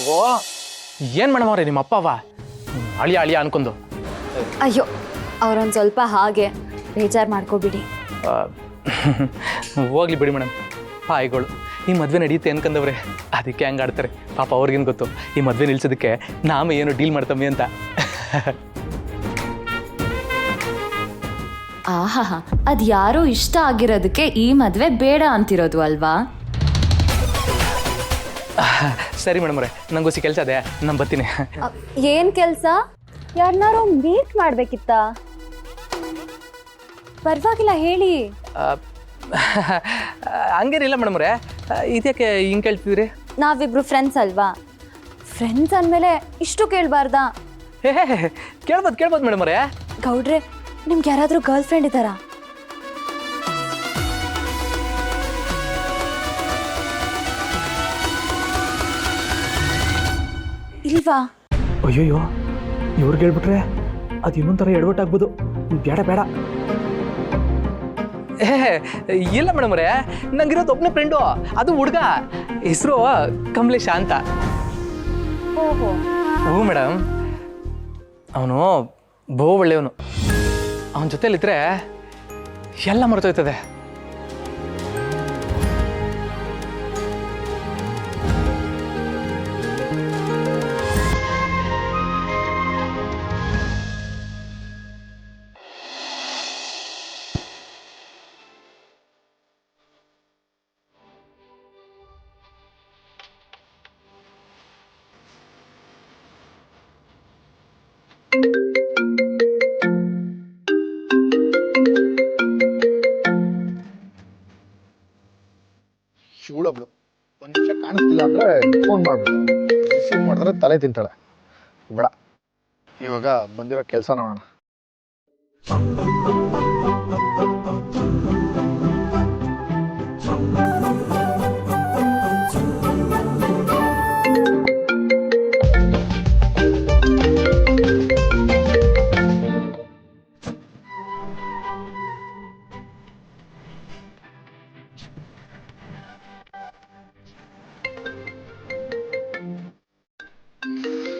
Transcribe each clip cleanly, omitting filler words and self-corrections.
ಓ ಏನು ಮೇಡಮ್ ನಿಮ್ಮ ಅಪ್ಪ ಅವ ಅಳಿಯ ಅಳಿಯ ಅನ್ಕೊಂಡು. ಅಯ್ಯೋ ಅವ್ರೊಂದು ಸ್ವಲ್ಪ ಹಾಗೆ ಬೇಜಾರು ಮಾಡ್ಕೊಬಿಡಿ. ಹೋಗ್ಲಿ ಬಿಡಿ ಮೇಡಮ್, ಪಾಯಿಗಳು ಈ ಮದುವೆ ನಡೆಯುತ್ತೆ ಅನ್ಕಂದವ್ರೆ, ಅದಕ್ಕೆ ಹಂಗೆ ಆಡ್ತಾರೆ. ಪಾಪ ಅವ್ರಿಗೇನು ಗೊತ್ತು ಈ ಮದುವೆ ನಿಲ್ಸೋದಕ್ಕೆ ನಾವೇ ಏನು ಡೀಲ್ ಮಾಡ್ತಮ್ಮಿ ಅಂತ. ಆಹಾ, ಅದು ಯಾರೋ ಇಷ್ಟ ಆಗಿರೋದಕ್ಕೆ ಈ ಮದುವೆ ಬೇಡ ಅಂತಿರೋದು ಅಲ್ವಾ? ಸರಿ ಮೇಡಮ್ ಅವರೇ, ನಂಗೋಸಿ ಕೆಲಸ ಅದೇ, ನಾನು ಬರ್ತೀನಿ. ಏನು ಕೆಲಸ? ಯಾರನ್ನಾರು ಮೀಟ್ ಮಾಡಬೇಕಿತ್ತ? ಪರವಾಗಿಲ್ಲ ಹೇಳಿ. ಹಂಗೇನಿಲ್ಲ ಮೇಡಮ್ ಅವರೇ, ಇದಕ್ಕೆ ಹಿಂಗೆ ಕೇಳ್ತಿದ್ರಿ? ನಾವಿಬ್ರು ಫ್ರೆಂಡ್ಸ್ ಅಲ್ವಾ? ಫ್ರೆಂಡ್ಸ್ ಅಂದಮೇಲೆ ಇಷ್ಟು ಕೇಳಬಾರ್ದಾ? ಕೇಳ್ಬೋದು ಮೇಡಮ್ ಅವರೇ. ಗೌಡ್ರೆ, ನಿಮ್ಗೆ ಯಾರಾದರೂ ಗರ್ಲ್ ಫ್ರೆಂಡ್ ಇದ್ದಾರಾ? ಇಲ್ವಾ? ಅಯ್ಯೋಯ್ಯೋ, ಇವ್ರಿಗೆ ಹೇಳ್ಬಿಟ್ರೆ ಅದು ಇನ್ನೊಂದು ಥರ ಎಡವಟ್ಟಾಗ್ಬೋದು. ಬೇಡ ಬೇಡ. ಇಲ್ಲ ಮೇಡಮ್ ಅವರೇ, ನಂಗಿರೋದು ಒಬ್ಬನೇ ಫ್ರೆಂಡು, ಅದು ಹುಡುಗ, ಹೆಸರು ಕಮಲೇಶ ಅಂತ. ಓಹೋ. ಹ್ಞೂ ಮೇಡಮ್, ಅವನು ಬಹು ಒಳ್ಳೆಯವನು. ಅವನ ಜೊತೆಲಿದ್ರೆ ಎಲ್ಲ ಮರೆತೋಯ್ತದೆ. ಶಿವಳೊಬ್ಳು ಒಂದು ನಿಮಿಷ ಕಾಣಿಸ್ತಿಲ್ಲ ಅಂದ್ರೆ ಫೋನ್ ಮಾಡ್ಬಿಡು. ರಿಸೀವ್ ಮಾಡಿದ್ರೆ ತಲೆ ತಿಂತಾಳೆ. ಬೇಡ, ಇವಾಗ ಬಂದಿರೋ ಕೆಲಸ ನೋಡೋಣ.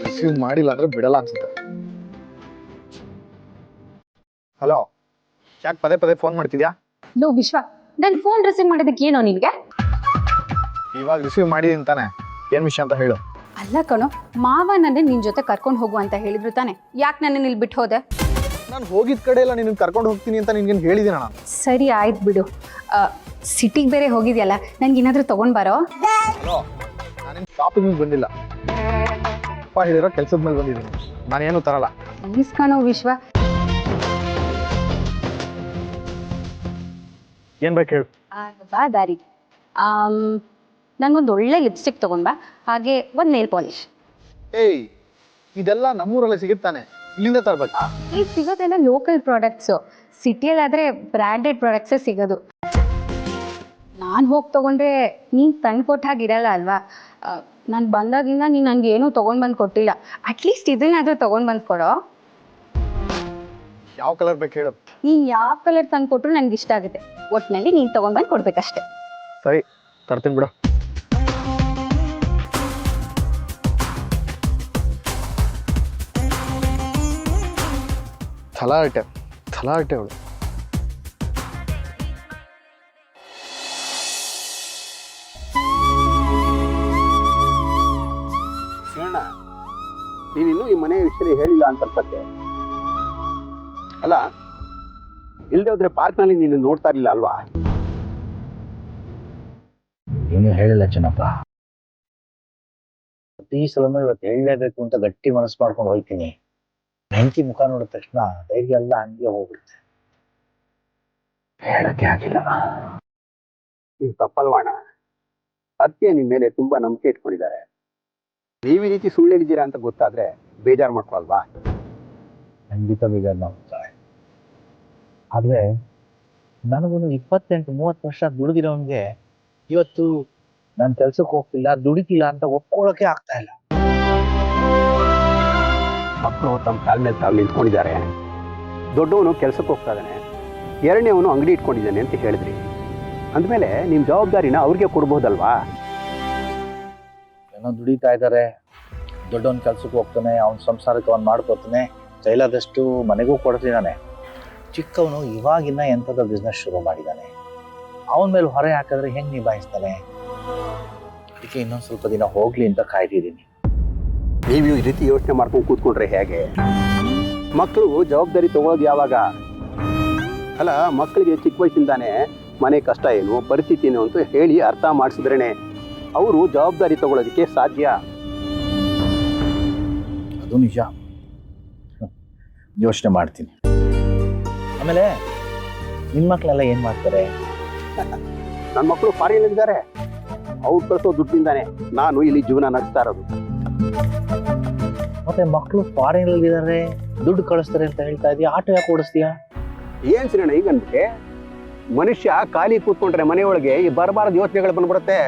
ರಿಸೀವ್ ಮಾಡಿಲ್ಲ ಅಂದ್ರೆ ಬಿಡಲ್ಲ ಅನ್ಸುತ್ತೆ. ಹಲೋ, ಯಾಕೆ ಪದೇ ಪದೇ ಫೋನ್ ಮಾಡ್ತಿದ್ಯಾ? ಲೋ ವಿಶ್ವ, ನನ್ನ ಫೋನ್ ರಿಸೀವ್ ಮಾಡೋದಕ್ಕೆ ಏನೋ ನಿನಗೆ? ಇವಾಗ ರಿಸೀವ್ ಮಾಡಿದೀನಿ ತಾನೆ, ಏನ್ ವಿಷಯ ಅಂತ ಹೇಳು. ಅಲ್ಲ ಕಣೋ, ಮಾವ ನನ್ನ ನಿನ್ ಜೊತೆ ಕರ್ಕೊಂಡು ಹೋಗು ಅಂತ ಹೇಳಿದ್ರು ತಾನೆ, ಯಾಕೆ ನನ್ನ ಇಲ್ಲಿ ಬಿಟ್ಟು ಹೋದೆ? ನಾನು ಹೋಗಿದ ಕಡೆ ಎಲ್ಲ ನಿನ್ನ ಕರ್ಕೊಂಡು ಹೋಗ್ತೀನಿ ಅಂತ ನಿನ್ಗೇನು ಹೇಳಿದೀನ ನಾನು? ಸರಿ ಆಯ್ತು ಬಿಡು. ಸಿಟಿಗೆ ಬೇರೆ ಹೋಗಿದ್ಯಲ್ಲ, ನನ್ಗೆ ಏನಾದರೂ ತಗೊಂಡ್ ಬರೋ? ಹಲೋ, ನಾನೇನು ಶಾಪಿಂಗ್ ಬಂದಿಲ್ಲ, ಅಪ್ಪ ಹೇಳಿರೋ ಕೆಲಸದ ಮೇಲೆ ಬಂದಿದ್ದೀನಿ. ನಾನೇನು ತರಲ್ಲ. ಪ್ಲೀಸ್ ಕಣೋ ವಿಶ್ವ. ಏನ್ ಬೇಕು ಹೇಳು. ಬಾ ದಾರಿ, ನಂಗೊಂದು ಒಳ್ಳೆ ಲಿಪ್ಸ್ಟಿಕ್ ತಗೊಂಡ್ ಬಾ, ಹಾಗೆ ಒಂದು ನೇಲ್ ಪಾಲಿಶ್. ಏಯ್, ಇದೆಲ್ಲ ನಮ್ಮೂರಲ್ಲೇ ಸಿಗುತ್ತಾನೆ, ಇಲ್ಲಿಂದ ತರ್ಬೇಕು. ಈಗ ಸಿಗೋದೆಲ್ಲ ಲೋಕಲ್ ಪ್ರಾಡಕ್ಟ್ಸು, ಸಿಟಿಯಲ್ಲಾದರೆ ಬ್ರ್ಯಾಂಡೆಡ್ ಪ್ರಾಡಕ್ಟ್ಸೇ ಸಿಗೋದು. ನಾನು ಹೋಗಿ ತೊಗೊಂಡ್ರೆ ನೀನು ತಂದು ಕೊಟ್ಟ ಹಾಗಿರಲ್ಲ ಅಲ್ವಾ? ನಾನು ಬಂದಾಗಿಂದ ನೀನು ನನಗೆ ಏನೂ ತೊಗೊಂಡು ಬಂದು ಕೊಟ್ಟಿಲ್ಲ. ಅಟ್ಲೀಸ್ಟ್ ಇದನ್ನಾದರೂ ತೊಗೊಂಡು ಬಂದು ಕೊಡೋ. ಯಾವ ಕಲರ್ ಬೇಕು ಹೇಳು. ನೀನು ಯಾವ ಕಲರ್ ತಂದು ಕೊಟ್ಟರು ನನಗೆ ಇಷ್ಟ ಆಗುತ್ತೆ. ಒಟ್ಟಿನಲ್ಲಿ ನೀನು ತೊಗೊಂಡು ಬಂದು ಕೊಡ್ಬೇಕಷ್ಟೆ. ಸರಿ, ತರ್ತೀನಿ ಬಿಡು. ಥಲಾಟೆ ಅವಳು. ಶಿವಣ್ಣ, ನೀನಿನ್ನೂ ಈ ಮನೆ ವಿಷಯ ಹೇಳಿಲ್ಲ ಅಂತ ಅನ್ಸತ್ತೆ. ಅಲ್ಲ, ಇಲ್ಲದೆ ಹೋದ್ರೆ ಪಾರ್ಕ್ನಲ್ಲಿ ನೀನು ನೋಡ್ತಾ ಇರಲಿಲ್ಲ ಅಲ್ವಾ? ಏನು ಹೇಳಿಲ್ಲ ಚೆನ್ನಪ್ಪ. ಪ್ರತಿ ಸಲನೂ ಇವತ್ತು ಹೇಳಲೇಬೇಕು ಅಂತ ಗಟ್ಟಿ ಮನಸ್ಸು ಮಾಡ್ಕೊಂಡು ಹೋಗ್ತೀನಿ. ಹೆಂಡತಿ ಮುಖ ನೋಡಿದ ತಕ್ಷಣ ಧೈರ್ಯ ಎಲ್ಲ ಹಂಗೆ ಹೋಗ್ಬಿಡುತ್ತೆ. ಹೇಳಕ್ಕೆ ಆಗಿಲ್ಲ. ನೀವು ತಪ್ಪಲ್ವಾಣ. ಅದಕ್ಕೆ ನಿಮ್ಮ ಮೇಲೆ ತುಂಬಾ ನಂಬಿಕೆ ಇಟ್ಕೊಂಡಿದ್ದಾರೆ. ನೀವು ಈ ರೀತಿ ಸುಳ್ಳು ಹೇಳಿದ್ದೀರಾ ಅಂತ ಗೊತ್ತಾದ್ರೆ ಬೇಜಾರು ಮಾಡ್ಕೊಳ್ವಾ? ಖಂಡಿತ ಬೇಜಾರು ಮಾಡ್ತಾರೆ. ಆದ್ರೆ ನನಗೊಂದು 28-30 ವರ್ಷ ದುಡಿದಿರೋನ್ಗೆ ಇವತ್ತು ನಾನು ಕೆಲ್ಸಕ್ಕೆ ಹೋಗ್ತಿಲ್ಲ, ದುಡಿತಿಲ್ಲ ಅಂತ ಒಪ್ಕೊಳ್ಳೋಕೆ ಆಗ್ತಾ ಇಲ್ಲ. ಮಕ್ಕಳು ತಮ್ಮ ಕಾಲ ಮೇಲೆ ತಾವು ನಿಂತ್ಕೊಂಡಿದ್ದಾರೆ. ದೊಡ್ಡವನು ಕೆಲಸಕ್ಕೆ ಹೋಗ್ತಾ ಇದ್ದಾನೆ, ಎರಡನೇವನು ಅಂಗಡಿ ಇಟ್ಕೊಂಡಿದ್ದಾನೆ ಅಂತ ಹೇಳಿದ್ರಿ. ಅಂದಮೇಲೆ ನಿಮ್ಮ ಜವಾಬ್ದಾರಿನ ಅವ್ರಿಗೆ ಕೊಡ್ಬೋದಲ್ವಾ? ಏನೋ ದುಡಿತಾ ಇದ್ದಾರೆ, ದೊಡ್ಡವನ್ ಕೆಲ್ಸಕ್ಕೆ ಹೋಗ್ತಾನೆ, ಅವ್ನ ಸಂಸಾರಕ್ಕೆ ಅವ್ನು ಮಾಡ್ಕೋತಾನೆ, ಕೈಲಾದಷ್ಟು ಮನೆಗೂ ಕೊಡ್ತಿದ್ದಾನೆ. ಚಿಕ್ಕವನು ಇವಾಗಿನ್ನ ಎಂಥದ ಬಿಸ್ನೆಸ್ ಶುರು ಮಾಡಿದ್ದಾನೆ. ಅವನ ಮೇಲೆ ಹೊರೆ ಹಾಕಿದ್ರೆ ಹೆಂಗ್ ನಿಭಾಯಿಸ್ತಾನೆ? ಅದಕ್ಕೆ ಇನ್ನೊಂದು ಸ್ವಲ್ಪ ದಿನ ಹೋಗ್ಲಿ ಅಂತ ಕಾಯ್ತಿದ್ದೀನಿ. ನೀವು ಈ ರೀತಿ ಯೋಚನೆ ಮಾಡ್ಕೊಂಡು ಕೂತ್ಕೊಂಡ್ರೆ ಹೇಗೆ? ಮಕ್ಕಳು ಜವಾಬ್ದಾರಿ ತಗೊಳ್ಳೋದು ಯಾವಾಗ? ಅಲ್ಲ, ಮಕ್ಕಳಿಗೆ ಚಿಕ್ಕ ವಯಸ್ಸಿಂದಾನೆ ಮನೆ ಕಷ್ಟ ಏನು, ಪರಿಸ್ಥಿತಿ ಏನು ಅಂತ ಹೇಳಿ ಅರ್ಥ ಮಾಡಿಸಿದ್ರೇನೆ ಅವರು ಜವಾಬ್ದಾರಿ ತಗೊಳ್ಳೋದಕ್ಕೆ ಸಾಧ್ಯ. ಅದು ನಿಜ. ಯೋಚನೆ ಮಾಡ್ತೀನಿ. ಆಮೇಲೆ ನಿಮ್ಮ ಮಕ್ಕಳೆಲ್ಲ ಏನ್ ಮಾಡ್ತಾರೆ? ನನ್ನ ಮಕ್ಕಳು ಫಾರಿನ್ ಇದ್ದಾರೆ. ಅವ್ರು ಕಳಿಸೋ ದುಡ್ಡಿಂದಾನೆ ನಾನು ಇಲ್ಲಿ ಜೀವನ ನಡೆಸ್ತಾ ಇರೋದು. ಮತ್ತೆ ಮಕ್ಕಳು ಫಾರಿನ್ ಇದ್ದಾರೆ, ದುಡ್ಡು ಕಳಿಸ್ತಾರೆ ಅಂತ ಹೇಳ್ತಾ ಇದೀಯ, ಆಟೋ ಯಾಕೆ ಓಡಿಸ್ತೀಯಾ? ಏನ್ ಸಿರಣ್ಣ ಈಗಂದ್ರೆ ಮನುಷ್ಯ ಖಾಲಿ ಕೂತ್ಕೊಂಡ್ರೆ ಮನೆಯೊಳಗೆ ಈ ಬರಬಾರದ ಯೋಚನೆಗಳು ಬಂದ್ಬಿಡುತ್ತೆ.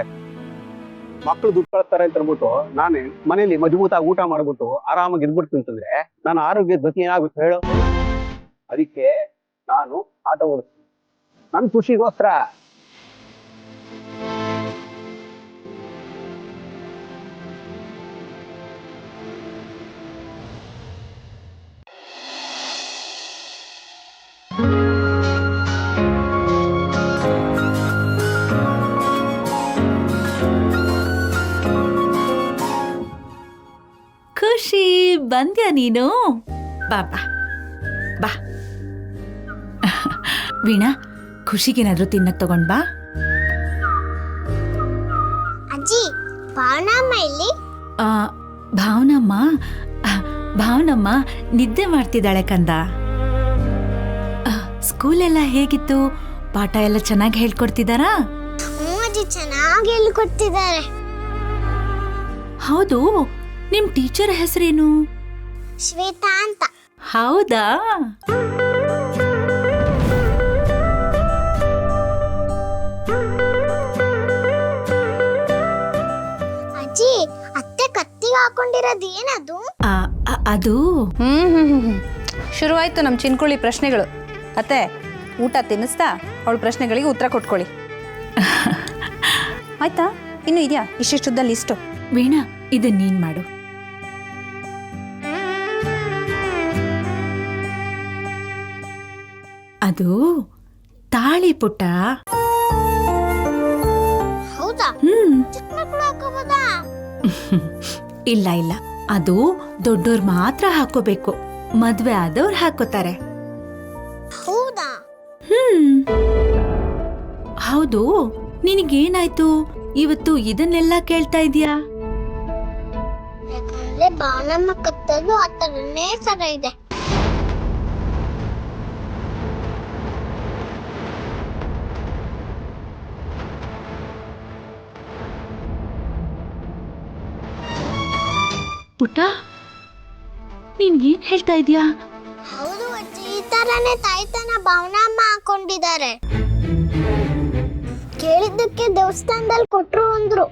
ಮಕ್ಕಳು ದುಡ್ಡು ಕಳಿಸ್ತಾರೆ ಅಂತ ಅಂದ್ಬಿಟ್ಟು ನಾನು ಮನೇಲಿ ಮಜಬೂತಾಗಿ ಊಟ ಮಾಡ್ಬಿಟ್ಟು ಆರಾಮಾಗಿ ಇದ್ಬಿಡ್ತೀನಿ ಅಂತಂದ್ರೆ ನಾನು ಆರೋಗ್ಯದ ಗತಿ ಏನಾಗುತ್ತೆ ಹೇಳು? ಅದಕ್ಕೆ ನಾನು ಆಟೋ ಓಡಿಸ್ತೀನಿ, ನನ್ನ ಖುಷಿಗೋಸ್ಕರ. ಖುಷಿ, ಬಂದ್ಯಾ ನೀನು? ಬಾ ಬಾ ಬಾ. ವೀಣಾ, ಖುಷಿಗೇನಾದ್ರೂ ತಿನ್ನಕ್ ತಗೊಂಡ್ ಬಾ. ಅಜ್ಜಿ, ಭಾವನಮ್ಮ ಇಲ್ಲಿ? ಭಾವನಮ್ಮ ನಿದ್ದೆ ಮಾಡ್ತಿದ್ದಾಳೆ ಕಂದ. ಸ್ಕೂಲೆಲ್ಲ ಹೇಗಿತ್ತು? ಪಾಠ ಎಲ್ಲ ಚೆನ್ನಾಗಿ ಹೇಳ್ಕೊಡ್ತಿದಾರಾ? ಅಜ್ಜಿ, ಚೆನ್ನಾಗಿ ಹೇಳ್ಕೊಡ್ತಿದ್ದಾರೆ. ಹೌದು, ನಿಮ್ ಟೀಚರ್ ಹೆಸರೇನು? ಶ್ವೇತಾ ಅಂತ. ಹೌದಾ? ಅಜ್ಜಿ, ಅತ್ತೆ ಕತ್ತಿಗೆ ಹಾಕೊಂಡಿರೋದು ಏನದು? ಅದು ಶುರುವಾಯ್ತು ನಮ್ಮ ಚಿನ್ಕುಳಿ ಪ್ರಶ್ನೆಗಳು. ಅತ್ತೆ, ಊಟ ತಿನ್ನಿಸ್ತಾ ಅವಳ ಪ್ರಶ್ನೆಗಳಿಗೆ ಉತ್ತರ ಕೊಟ್ಕೊಳ್ಳಿ. ಆಯ್ತಾ? ಇನ್ನು ಇದೆಯಾ ಇಷ್ಟಿಷ್ಟುದ್ದ ಲಿಸ್ಟು? ವೀಣಾ, ಇದನ್ನ ನೀನ್ ಮಾಡು. ಅದು ತಾಳಿ ಪುಟ್ಟ. ಹೌದಾ? ಚಿಕ್ಕ ಮಕ್ಕಳು ಹಾಕೋಬೋದಾ? ಇಲ್ಲ ಇಲ್ಲ, ಅದು ದೊಡ್ಡೋರ್ ಮಾತ್ರ ಹಾಕೋಬೇಕು. ಮದ್ವೆ ಆದವ್ರು ಹಾಕೋತಾರೆ. ಹೌದಾ? ಹೌದು. ನಿನಗೇನಾಯ್ತು ಇವತ್ತು ಇದನ್ನೆಲ್ಲ ಕೇಳ್ತಾ ಇದೀಯಾ? ಯಾಕಂದ್ರೆ ಭಾವನಮ್ಮ ಕತ್ತಲು ಆ ಥರನೇ ಸರ ಇದೆ. ಪುಟ್ಟ, ನೀನ್ ಏನ್ ಹೇಳ್ತಾ ಇದೀಯಾ? ಹೌದು ಅಜ್ಜಿ, ಈ ತರನೇ ತಾಯ್ತನ ಭಾವನಮ್ಮ ಹಾಕೊಂಡಿದ್ದಾರೆ. ಕೇಳಿದ್ದಕ್ಕೆ ದೇವಸ್ಥಾನದಲ್ಲಿ ಕೊಟ್ರು ಅಂದ್ರು.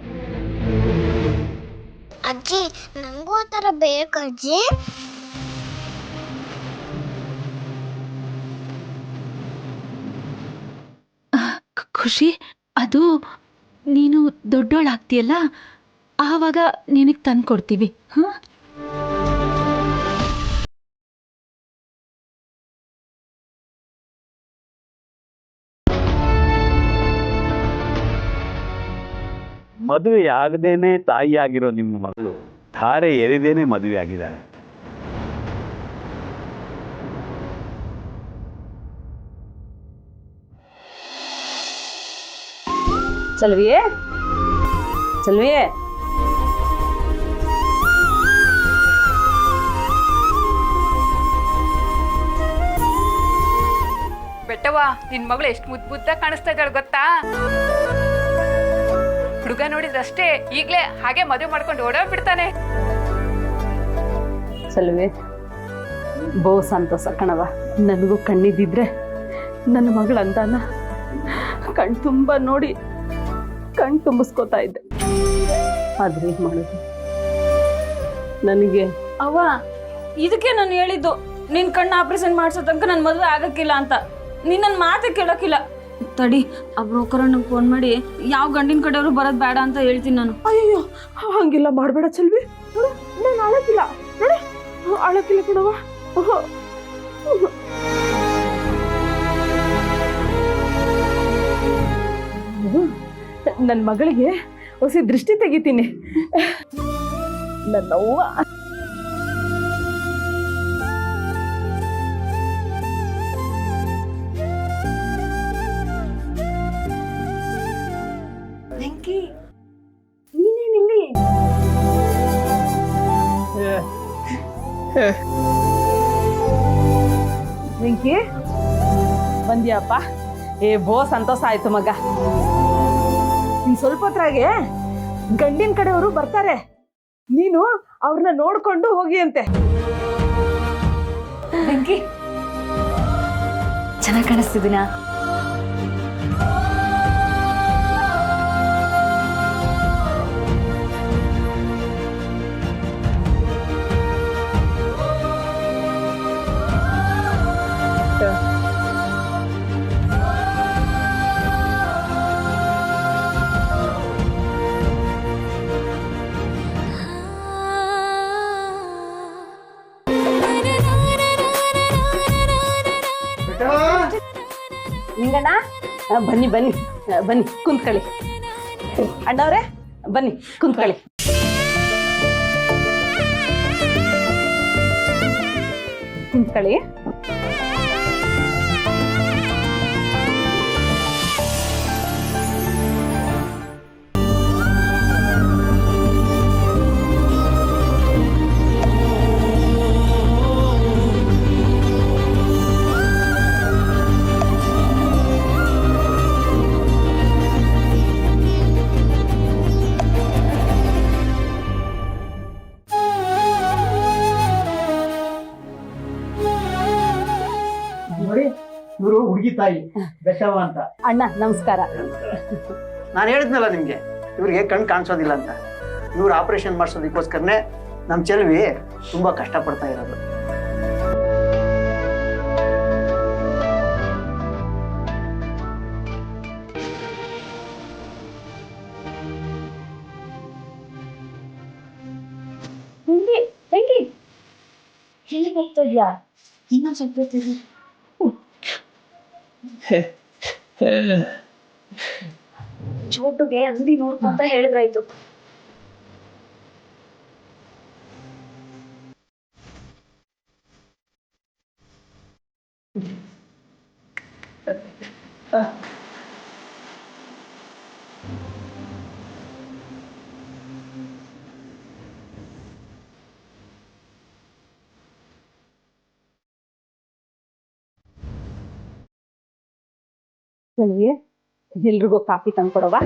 ಅಜ್ಜಿ, ನಂಗೂ ಆ ಥರ ಬೇಕಜ್ಜಿ. ಖುಷಿ, ಅದು ನೀನು ದೊಡ್ಡೋಳಾಗ್ತೀಯಲ್ಲ, ಆವಾಗ ನಿನಗೆ ತಂದು ಕೊಡ್ತೀವಿ. ಮದುವೆ ಆಗದೇನೆ ತಾಯಿ ಆಗಿರೋ ನಿಮ್ಮ ಮಗಳು ಧಾರೆ ಎರಿದೇನೆ ಮದುವೆ ಆಗಿದ್ದಾರೆ. ಸಲ್ವಿಯೇ, ಸಲ್ವಿಯೇ, ಬೆಟ್ಟವ್ವ, ನಿನ್ ಮಗಳು ಎಷ್ಟು ಮುದ್ದಾಗಿ ಕಾಣಿಸ್ತಾ ಇದ್ದಾಳೆ ಗೊತ್ತಾ? ಹುಡುಗ ನೋಡಿದ್ರಷ್ಟೇ ಈಗ್ಲೇ ಹಾಗೆ ಮದುವೆ ಮಾಡ್ಕೊಂಡು ಓಡೋಗ್ಬಿಡ್ತಾನೆ. ಸಲ್ವಿ, ಬಹು ಸಂತೋಷ ಕಣವ. ನನಗೂ ಕಣ್ಣಿದ್ದಿದ್ರೆ ನನ್ನ ಮಗಳ ಅಂದಾನ ಕಣ್ ತುಂಬ ನೋಡಿ ಕಣ್ ತುಂಬಿಸ್ಕೋತಾ ಇದ್ದೆ. ಆದ್ರೆ ಏನ್ ಮಾಡೋದು? ನನಗೆ ಅವ್ವ, ಇದಕ್ಕೆ ನಾನು ಹೇಳಿದ್ದು ನಿನ್ ಕಣ್ಣು ಆಪರೇಷನ್ ಮಾಡಿಸೋ ತನಕ ನನ್ನ ಮದುವೆ ಆಗಕ್ಕಿಲ್ಲ ಅಂತ. ನೀನ್ ನನ್ನ ಮಾತೇ ಕೇಳೋಕ್ಕಿಲ್ಲ. ತಡಿ, ಆ ಬ್ರೋಕರಣ್ಣಗೆ ಫೋನ್ ಮಾಡಿ ಯಾವ ಗಂಡಿನ ಕಡೆಯವರು ಬರೋದು ಬೇಡ ಅಂತ ಹೇಳ್ತೀನಿ ನಾನು. ಅಯ್ಯೋ, ಹಂಗೆಲ್ಲ ಮಾಡಬೇಡ ಚೆಲ್ವಿ. ನಾನು ಅಳಕಿಲ್ಲ ನೋಡಿ, ಅಳಕಿಲ್ಲ ಕಣವ. ನನ್ನ ಮಗಳಿಗೆ ಹೊಸ ದೃಷ್ಟಿ ತೆಗಿತೀನಿ. ನನ್ನವ್ವ ವೆಂಕಿ, ನೀನೇನಿಲ್ಲಿ? ವೆಂಕಿ ಬಂದ್ಯಾಪ್ಪ? ಬೋ ಸಂತೋಷ ಆಯ್ತು ಮಗ. ಇನ್ ಸ್ವಲ್ಪ ಹೊತ್ರಾಗೆ ಗಂಡಿನ ಕಡೆಯವರು ಬರ್ತಾರೆ, ನೀನು ಅವ್ರನ್ನ ನೋಡ್ಕೊಂಡು ಹೋಗಿ ಅಂತೆ. ವೆಂಕಿ ಚೆನ್ನಾಗಿ ಕಾಣಿಸ್ತಿದ್ದೀನಾ? ನಿಂಗಣ್ಣ ಬನ್ನಿ ಬನ್ನಿ ಬನ್ನಿ ಕುಂತ್ಕೊಳ್ಳಿ. ಅಣ್ಣವ್ರೆ ಬನ್ನಿ ಕುಂತ್ಕೊಳ್ಳಿ. ಕುಂತ್ಕೊಳ್ಳಿ. ಇವರು ಹುಡುಗಿ ತಾಯಿ ಬೆಟ್ಟವ ಅಂತ. ಅಣ್ಣ ನಮಸ್ಕಾರ. ನಾನು ಹೇಳಿದ್ನಲ್ಲ ನಿಮ್ಗೆ, ಇವ್ರಿಗೆ ಕಣ್ ಕಾಣಿಸೋದಿಲ್ಲ ಅಂತ. ಇವ್ರು ಆಪರೇಷನ್ ಮಾಡಿಸೋದಕ್ಕೋಸ್ಕರನೇ ನಮ್ಮ ಚೆಲುವಿ ತುಂಬಾ ಕಷ್ಟಪಡ್ತಾ ಇರೋದು. ಎಲ್ಲಿಗೆ ಹೋಗ್ತಾ ಇದ್ಯಾ? ಇನ್ನೊಂದು ಸ್ವಲ್ಪ ಚೋಟುಗೆ ಅಂಗಡಿ ನೋಡ್ಕೊಂತ ಹೇಳಿದ್ರಾಯ್ತು. ಎಲ್ರಿಗೂ ಕಾಫಿ ತಂದ್ಕೊಡವಾ?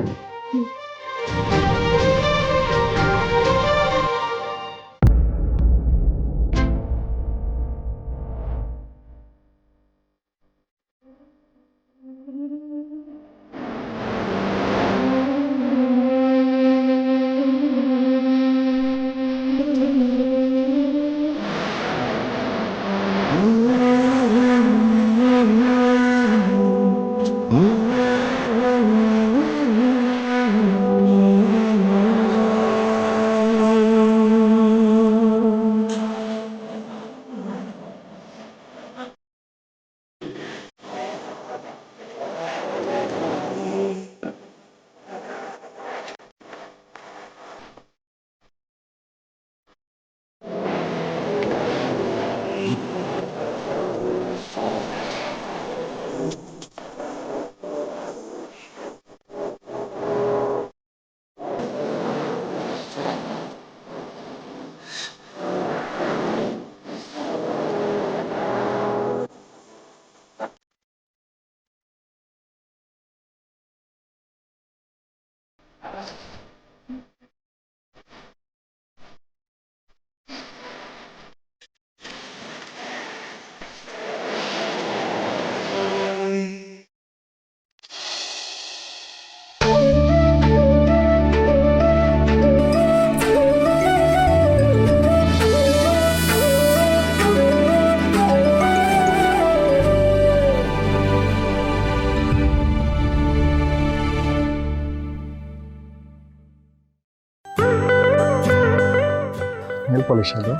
ಪಾಲಿಶ್ ಅದು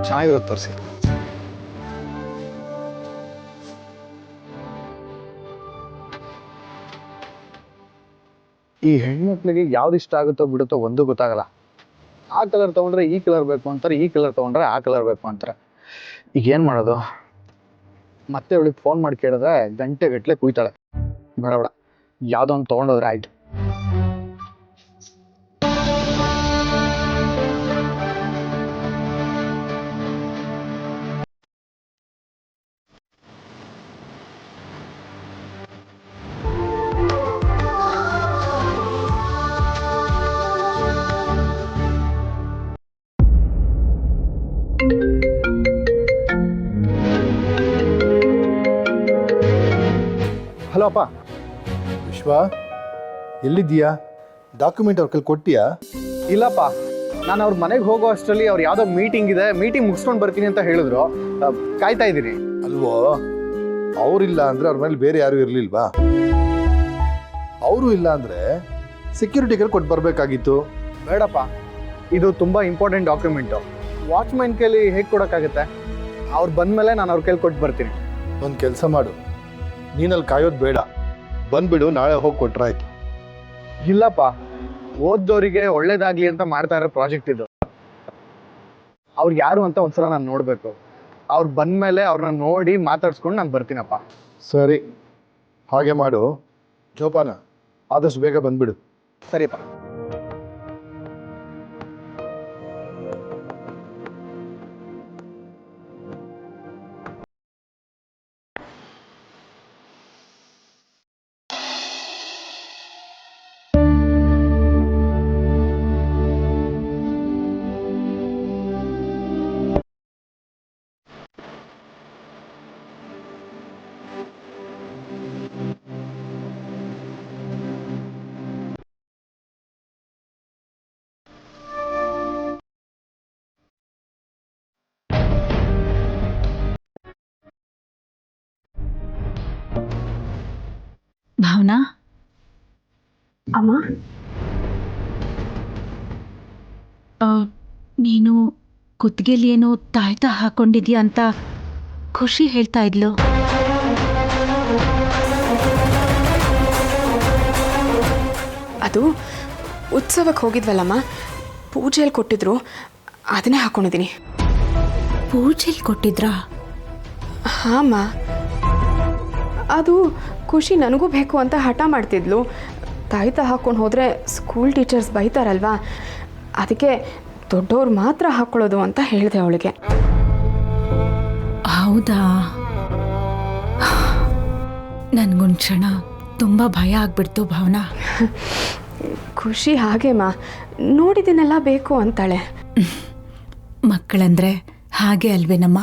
ಚೆನ್ನಾಗಿರುತ್ತೆ ತೋರಿಸಿ. ಈ ಹೆಣ್ಮಕ್ಳಿಗೆ ಯಾವ್ದು ಇಷ್ಟ ಆಗುತ್ತೋ ಬಿಡುತ್ತೋ ಒಂದು ಗೊತ್ತಾಗಲ್ಲ. ಆ ಕಲರ್ ತೊಗೊಂಡ್ರೆ ಈ ಕಲರ್ ಬೇಕು ಅಂತಾರೆ, ಈ ಕಲರ್ ತೊಗೊಂಡ್ರೆ ಆ ಕಲರ್ ಬೇಕು ಅಂತಾರೆ. ಈಗ ಏನು ಮಾಡೋದು? ಮತ್ತೆ ಅವಳಿಗೆ ಫೋನ್ ಮಾಡಿ ಕೇಳಿದ್ರೆ ಗಂಟೆಗಟ್ಟಲೆ ಕುಯ್ತಾಳೆ. ಬೇಡ ಬೇಡ, ಯಾವುದೋ ಒಂದು ತೊಗೊಂಡೋದ್ರೆ ಆಯ್ತು. ಹಲೋ ಅಪ್ಪ. ವಿಶ್ವ, ಎಲ್ಲಿದ್ದೀಯಾ? ಡಾಕ್ಯುಮೆಂಟ್ ಅವ್ರ ಕೈಲಿ ಕೊಟ್ಟಿಯಾ? ಇಲ್ಲಪ್ಪ, ನಾನು ಅವ್ರ ಮನೆಗೆ ಹೋಗೋ ಅಷ್ಟರಲ್ಲಿ ಅವ್ರು ಯಾವುದೋ ಮೀಟಿಂಗ್ ಇದೆ, ಮೀಟಿಂಗ್ ಮುಗಿಸ್ಕೊಂಡು ಬರ್ತೀನಿ ಅಂತ ಹೇಳಿದ್ರು. ಕಾಯ್ತಾ ಇದ್ದೀನಿ. ಅಲ್ವೋ, ಅವರಿಲ್ಲ ಅಂದ್ರೆ ಅವ್ರ ಮೇಲೆ ಬೇರೆ ಯಾರು ಇರ್ಲಿಲ್ವಾ? ಅವರು ಇಲ್ಲ ಅಂದ್ರೆ ಸೆಕ್ಯೂರಿಟಿಗೆ ಕೊಟ್ಟು ಬರಬೇಕಾಗಿತ್ತು. ಬೇಡಪ್ಪ, ಇದು ತುಂಬ ಇಂಪಾರ್ಟೆಂಟ್ ಡಾಕ್ಯುಮೆಂಟು. ವಾಚ್ಮ್ಯಾನ್ ಕೈಲಿ ಹೇಗೆ ಕೊಡೋಕ್ಕಾಗುತ್ತೆ? ಅವ್ರು ಬಂದಮೇಲೆ ನಾನು ಅವ್ರ ಕೈಲಿ ಕೊಟ್ಟು ಬರ್ತೀನಿ. ಒಂದು ಕೆಲಸ ಮಾಡು, ನೀನಲ್ಲಿ ಕಾಯೋದು ಬೇಡ, ಬಂದ್ಬಿಡು, ನಾಳೆ ಹೋಗಿ ಕೊಟ್ರಾಯ್ತು. ಇಲ್ಲಪ್ಪ, ಓದ್ದವರಿಗೆ ಒಳ್ಳೇದಾಗ್ಲಿ ಅಂತ ಮಾಡ್ತಾ ಇರೋ ಪ್ರಾಜೆಕ್ಟ್ ಇದು. ಅವ್ರು ಯಾರು ಅಂತ ಒಂದ್ಸಲ ನಾನು ನೋಡಬೇಕು. ಅವ್ರು ಬಂದಮೇಲೆ ಅವ್ರನ್ನ ನೋಡಿ ಮಾತಾಡ್ಸ್ಕೊಂಡು ನಾನು ಬರ್ತೀನಪ್ಪ. ಸರಿ, ಹಾಗೆ ಮಾಡು. ಜೋಪಾನ, ಆದಷ್ಟು ಬೇಗ ಬಂದ್ಬಿಡು. ಸರಿಪ್ಪ. ಭಾವನಾ, ಅಮ್ಮ, ನೀನು ಕುತ್ತಿಗೆಲಿ ಏನೋ ತಾಯ್ತ ಹಾಕೊಂಡಿದ್ಯಾ ಅಂತ ಖುಷಿ ಹೇಳ್ತಾ ಇದ್ಲು. ಅದು ಉತ್ಸವಕ್ಕೆ ಹೋಗಿದ್ವಲ್ಲಮ್ಮ, ಪೂಜೆಯಲ್ಲಿ ಕೊಟ್ಟಿದ್ರು, ಅದನ್ನೇ ಹಾಕೊಂಡಿದ್ದೀನಿ. ಪೂಜೆಲಿ ಕೊಟ್ಟಿದ್ರಾ? ಹಾಂ, ಅದು ಖುಷಿ ನನಗೂ ಬೇಕು ಅಂತ ಹಠ ಮಾಡ್ತಿದ್ಲು. ತಾಯ್ತ ಹಾಕ್ಕೊಂಡು ಹೋದರೆ ಸ್ಕೂಲ್ ಟೀಚರ್ಸ್ ಬೈತಾರಲ್ವಾ, ಅದಕ್ಕೆ ದೊಡ್ಡವ್ರು ಮಾತ್ರ ಹಾಕ್ಕೊಳ್ಳೋದು ಅಂತ ಹೇಳಿದೆ ಅವಳಿಗೆ. ಹೌದಾ? ನನಗೊಂದು ಕ್ಷಣ ತುಂಬ ಭಯ ಆಗ್ಬಿಡ್ತು ಭಾವನಾ. ಖುಷಿ ಹಾಗೇಮ್ಮ, ನೋಡಿದ್ದೀನೆಲ್ಲ ಬೇಕು ಅಂತಾಳೆ. ಮಕ್ಕಳಂದ್ರೆ ಹಾಗೆ ಅಲ್ವೇನಮ್ಮ?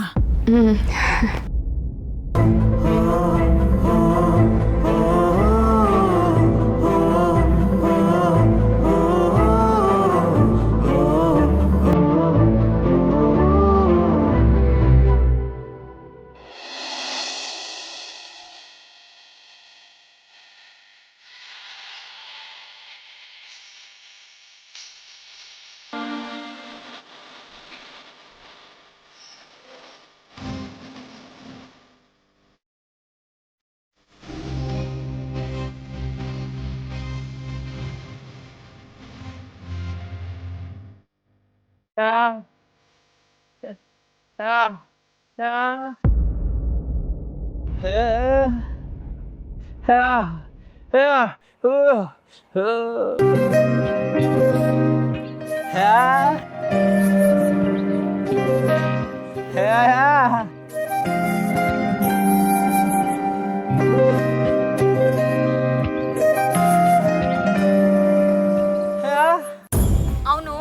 ಅವನು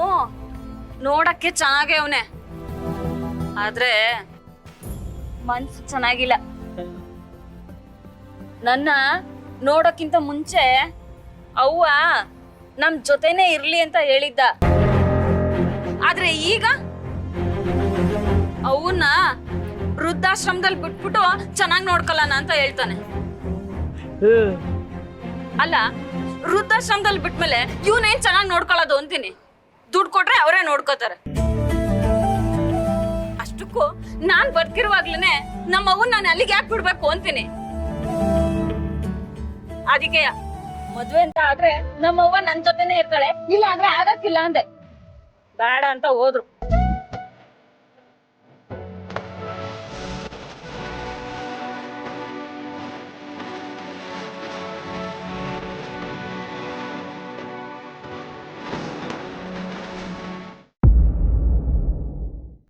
ನೋಡಕ್ಕೆ ಚೆನ್ನಾಗೇ ಅವನೇ, ಆದ್ರೆ ಮನ್ಸು ಚೆನ್ನಾಗಿಲ್ಲ. ನನ್ನ ನೋಡೋಕ್ಕಿಂತ ಮುಂಚೆ ಅವ್ವ ನಮ್ ಜೊತೆನೇ ಇರ್ಲಿ ಅಂತ ಹೇಳಿದ್ದ. ಆದ್ರೆ ಈಗ ಅವನ್ನ ವೃದ್ಧಾಶ್ರಮದಲ್ಲಿ ಬಿಟ್ಬಿಟ್ಟು ಚೆನ್ನಾಗಿ ನೋಡ್ಕೊಳ್ಳೋಣ ಅಂತ ಹೇಳ್ತಾನೆ. ಅಲ್ಲ, ವೃದ್ಧಾಶ್ರಮದಲ್ಲಿ ಬಿಟ್ಮೇಲೆ ಇವನೇನ್ ಚೆನ್ನಾಗಿ ನೋಡ್ಕೊಳ್ಳೋದು ಅಂತೀನಿ. ದುಡ್ಡು ಕೊಟ್ರೆ ಅವರೇ ನೋಡ್ಕೋತಾರೆ. ಅಷ್ಟಕ್ಕೂ ನಾನ್ ಬದುಕಿರುವಾಗ್ಲೇನೆ ನಮ್ಮ ಅವ್ವನ್ ನಾನು ಅಲ್ಲಿಗೆ ಯಾಕೆ ಬಿಡ್ಬೇಕು ಅಂತೀನಿ. ಅದಕ್ಕೆ ಮದ್ವೆ ಅಂತ ಆದ್ರೆ ನಮ್ಮವ್ವ ನನ್ ಜೊತೆನೆ ಇರ್ತಾಳೆ, ಇಲ್ಲ ಅಂದ್ರೆ ಆಗಕ್ಕಿಲ್ಲ ಅಂದೆ. ಬೇಡ ಅಂತ ಹೋದ್ರು.